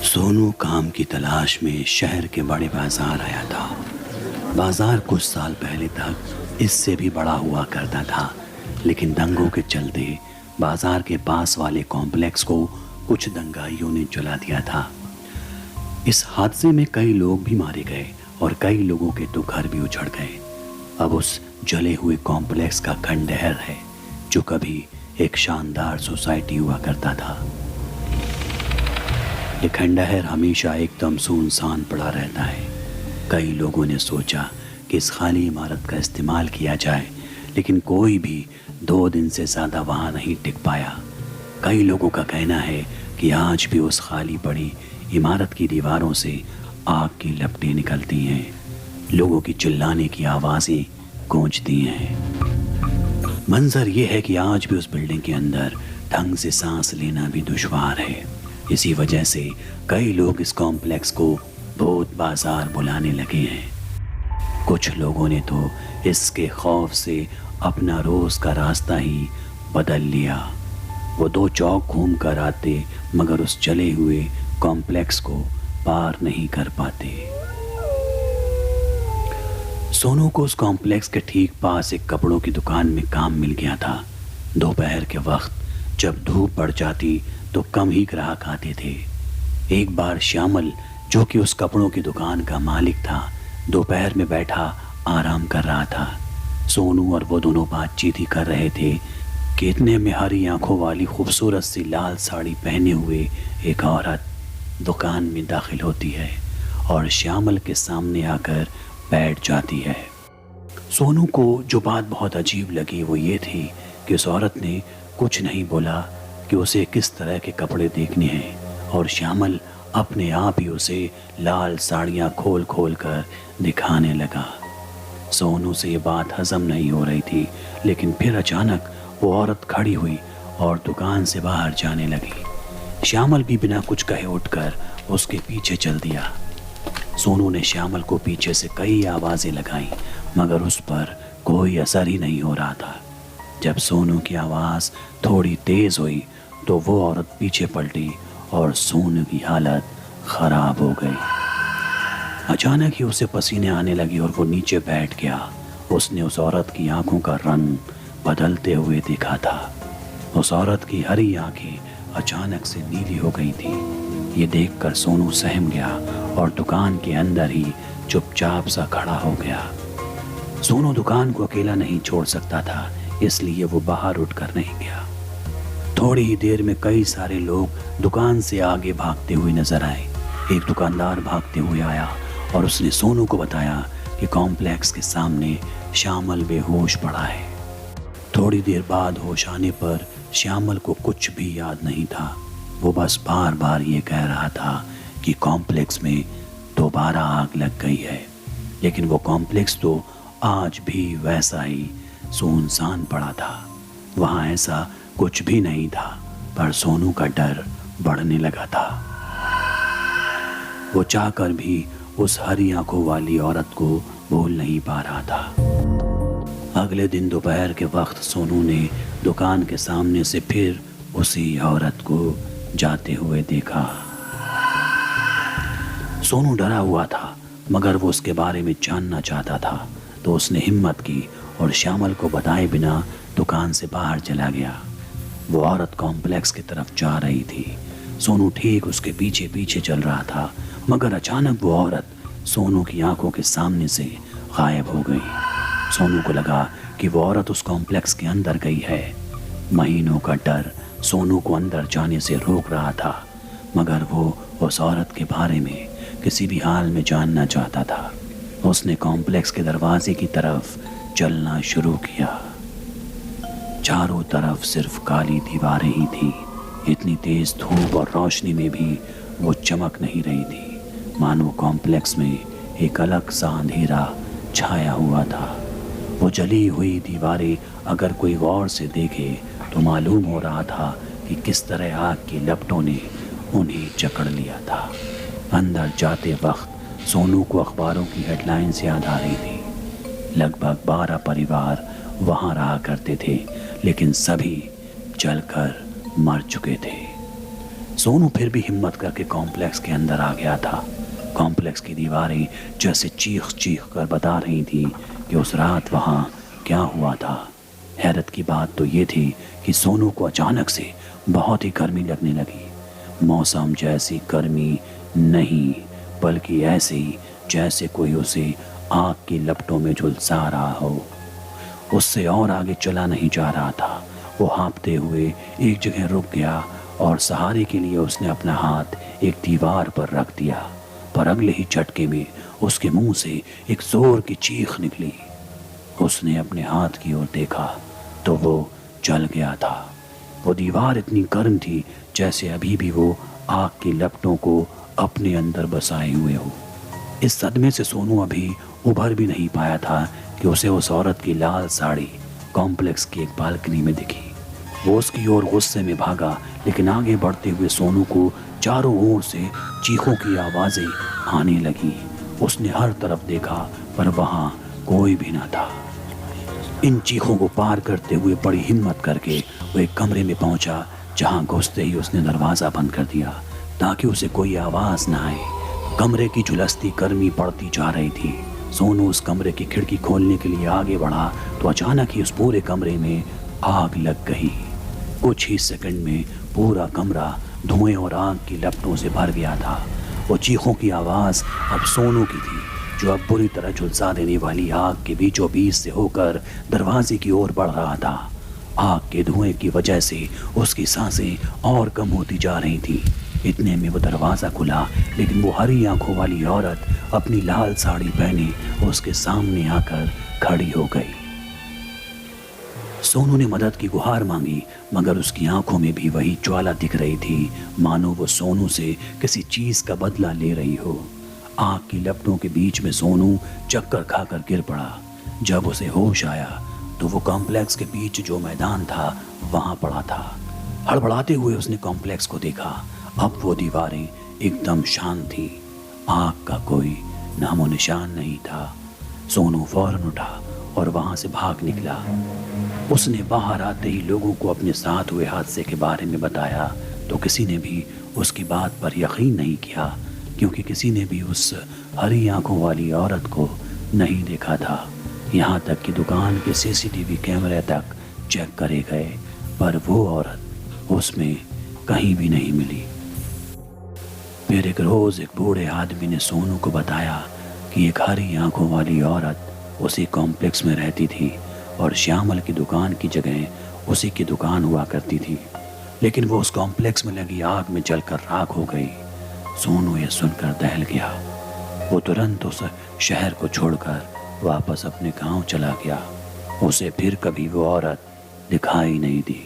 सोनू काम की तलाश में शहर के बड़े बाजार आया था। बाजार कुछ साल पहले तक इससे भी बड़ा हुआ करता था, लेकिन दंगों के चलते बाजार के पास वाले कॉम्प्लेक्स को कुछ दंगाइयों ने जला दिया था। इस हादसे में कई लोग भी मारे गए और कई लोगों के तो घर भी उजड़ गए। अब उस जले हुए कॉम्प्लेक्स का खंडहर है, जो कभी एक शानदार सोसाइटी हुआ करता था। ये खंडहर हमेशा एकदम सुनसान पड़ा रहता है। कई लोगों ने सोचा कि इस खाली इमारत का इस्तेमाल किया जाए, लेकिन कोई भी 2 दिन से ज़्यादा वहाँ नहीं टिक पाया। कई लोगों का कहना है कि आज भी उस खाली पड़ी इमारत की दीवारों से आग की लपटें निकलती हैं, लोगों की चिल्लाने की आवाज़ें गूंजती हैं। मंजर ये है कि आज भी उस बिल्डिंग के अंदर ढंग से सांस लेना भी दुश्वार है। इसी वजह से कई लोग इस कॉम्प्लेक्स को भूत बाजार बुलाने लगे हैं। कुछ लोगों ने तो इसके खौफ से अपना रोज का रास्ता ही बदल लिया। वो 2 चौक घूम कर आते, मगर उस जले हुए कॉम्प्लेक्स को पार नहीं कर पाते। सोनू को उस कॉम्प्लेक्स के ठीक पास एक कपड़ों की दुकान में काम मिल गया था। दोपहर के वक्त जब धूप बढ़ जाती तो कम ही ग्राहक आते थे। एक बार श्यामल, जो कि उस कपड़ों की दुकान का मालिक था, दोपहर में बैठा आराम कर रहा था। सोनू और वो दोनों बातचीत ही कर रहे थे कि इतने में हरी आंखों वाली खूबसूरत सी लाल साड़ी पहने हुए एक औरत दुकान में दाखिल होती है और श्यामल के सामने आकर बैठ जाती है। सोनू को जो बात बहुत अजीब लगी वो ये थी कि उस औरत ने कुछ नहीं बोला कि उसे किस तरह के कपड़े देखने हैं, और श्यामल अपने आप ही उसे लाल साड़ियाँ खोल खोल कर दिखाने लगा। सोनू से ये बात हजम नहीं हो रही थी, लेकिन फिर अचानक वो औरत खड़ी हुई और दुकान से बाहर जाने लगी। श्यामल भी बिना कुछ कहे उठकर उसके पीछे चल दिया। सोनू ने श्यामल को पीछे से कई आवाज़ें लगाई, मगर उस पर कोई असर ही नहीं हो रहा था। जब सोनू की आवाज़ थोड़ी तेज़ हुई तो वो औरत पीछे पलटी और सोनू की हालत ख़राब हो गई। अचानक ही उसे पसीने आने लगे और वो नीचे बैठ गया। उसने उस औरत की आंखों का रंग बदलते हुए देखा था। उस औरत की हरी आंखें अचानक से नीली हो गई थी। ये देखकर सोनू सहम गया और दुकान के अंदर ही चुपचाप सा खड़ा हो गया। सोनू दुकान को अकेला नहीं छोड़ सकता था, इसलिए वो बाहर उठकर नहीं गया। थोड़ी ही देर में कई सारे लोग दुकान से आगे भागते हुए नजर आए। एक दुकानदार भागते हुए आया और उसने सोनू को बताया कि कॉम्प्लेक्स के सामने श्यामल बेहोश पड़ा है। थोड़ी देर बाद होश आने पर श्यामल को कुछ भी याद नहीं था। वो बस बार बार ये कह रहा था कि कॉम्प्लेक्स में दोबारा आग लग गई है, लेकिन वो कॉम्प्लेक्स तो आज भी वैसा ही सुनसान पड़ा था। वहाँ ऐसा कुछ भी नहीं था, पर सोनू का डर बढ़ने लगा था। वो चाहकर भी उस हरी आंखों वाली औरत को भूल नहीं पा रहा था। अगले दिन दोपहर के वक्त सोनू ने दुकान के सामने से फिर उसी औरत को जाते हुए देखा। सोनू डरा हुआ था, मगर वो उसके बारे में जानना चाहता था, तो उसने हिम्मत की और श्यामल को बताए बिना दुकान से बाहर चला गया। वो औरत कॉम्प्लेक्स की तरफ जा रही थी। सोनू ठीक उसके पीछे पीछे चल रहा था, मगर अचानक वो औरत सोनू की आंखों के सामने से गायब हो गई। सोनू को लगा कि वो औरत उस कॉम्प्लेक्स के अंदर गई है। महीनों का डर सोनू को अंदर जाने से रोक रहा था, मगर वो उस औरत के बारे में किसी भी हाल में जानना चाहता था। उसने कॉम्प्लेक्स के दरवाजे की तरफ चलना शुरू किया। चारों तरफ सिर्फ काली दीवारें ही थी। इतनी तेज धूप और रोशनी में भी वो चमक नहीं रही थी, मानो कॉम्प्लेक्स में एक अलग सा अंधेरा छाया हुआ था। वो जली हुई दीवारें अगर कोई गौर से देखे तो मालूम हो रहा था कि किस तरह आग की लपटों ने उन्हें जकड़ लिया था। अंदर जाते वक्त सोनू को अखबारों की हेडलाइंस याद आ रही थी। लगभग 12 परिवार वहाँ रहा करते थे, लेकिन सभी जलकर मर चुके थे। सोनू फिर भी हिम्मत करके कॉम्प्लेक्स के अंदर आ गया था। कॉम्प्लेक्स की दीवारें जैसे चीख चीख कर बता रही थी कि उस रात वहाँ क्या हुआ था। हैरत की बात तो ये थी कि सोनू को अचानक से बहुत ही गर्मी लगने लगी। मौसम जैसी गर्मी नहीं, बल्कि ऐसे ही जैसे कोई उसे आग की लपटों में झुलसा रहा हो। उससे और आगे चला नहीं जा रहा था। वो हाँफते हुए एक जगह रुक गया और सहारे के लिए उसने अपना हाथ एक दीवार पर रख दिया, पर अगले ही झटके में उसके मुंह से एक जोर की चीख निकली। उसने अपने हाथ की ओर देखा तो वो जल गया था। वो दीवार इतनी गर्म थी जैसे अभी भी वो आग की लपटों को अपने अंदर बसाए हुए हो। इस सदमे से सोनू अभी उभर भी नहीं पाया था कि उसे उस औरत की लाल साड़ी कॉम्प्लेक्स की एक बालकनी में दिखी। वो उसकी ओर गुस्से में भागा, लेकिन आगे बढ़ते हुए सोनू को चारों ओर से चीखों की आवाज़ें आने लगी। उसने हर तरफ देखा पर वहाँ कोई भी न था। इन चीखों को पार करते हुए बड़ी हिम्मत करके वो एक कमरे में पहुंचा, जहां घुसते ही उसने दरवाज़ा बंद कर दिया ताकि उसे कोई आवाज़ न आए। कमरे की झुलसती गर्मी बढ़ती जा रही थी। सोनू उस कमरे की खिड़की खोलने के लिए आगे बढ़ा तो अचानक ही उस पूरे कमरे में आग लग गई। कुछ ही सेकंड में पूरा कमरा धुएं और आग की लपटों से भर गया था। वो चीखों की आवाज़ अब सोनू की थी, जो अब बुरी तरह झुलसा देने वाली आग के बीचों बीच से होकर दरवाजे की ओर बढ़ रहा था। आग के धुएं की वजह से उसकी सांसें और कम होती जा रही थी। इतने में वो दरवाज़ा खुला, लेकिन वो हरी आंखों वाली औरत अपनी लाल साड़ी पहने उसके सामने आकर खड़ी हो गई। सोनू ने मदद की गुहार मांगी, मगर उसकी आंखों में भी वही ज्वाला दिख रही थी, मानो वो सोनू से किसी चीज़ का बदला ले रही हो। आग की लपटों के बीच में सोनू चक्कर खाकर गिर पड़ा। जब उसे होश आया तो वो कॉम्प्लेक्स के बीच जो मैदान था वहाँ पड़ा था। हड़बड़ाते हुए उसने कॉम्प्लेक्स को देखा। अब वो दीवारें एकदम शांत थी। आग का कोई नामो निशान नहीं था। सोनू फौरन उठा और वहाँ से भाग निकला। उसने बाहर आते ही लोगों को अपने साथ हुए हादसे के बारे में बताया तो किसी ने भी उसकी बात पर यकीन नहीं किया, क्योंकि किसी ने भी उस हरी आंखों वाली औरत को नहीं देखा था। यहाँ तक कि दुकान के सीसीटीवी कैमरे तक चेक करे गए, पर वो औरत उसमें कहीं भी नहीं मिली। फिर एक रोज़ एक बूढ़े आदमी ने सोनू को बताया कि एक हरी आंखों वाली औरत उसी कॉम्प्लेक्स में रहती थी और श्यामल की दुकान की जगह उसी की दुकान हुआ करती थी, लेकिन वो उस कॉम्प्लेक्स में लगी आग में जलकर राख हो गई। सोनू ये सुनकर दहल गया। वो तुरंत उस शहर को छोड़कर वापस अपने गांव चला गया। उसे फिर कभी वो औरत दिखाई नहीं दी।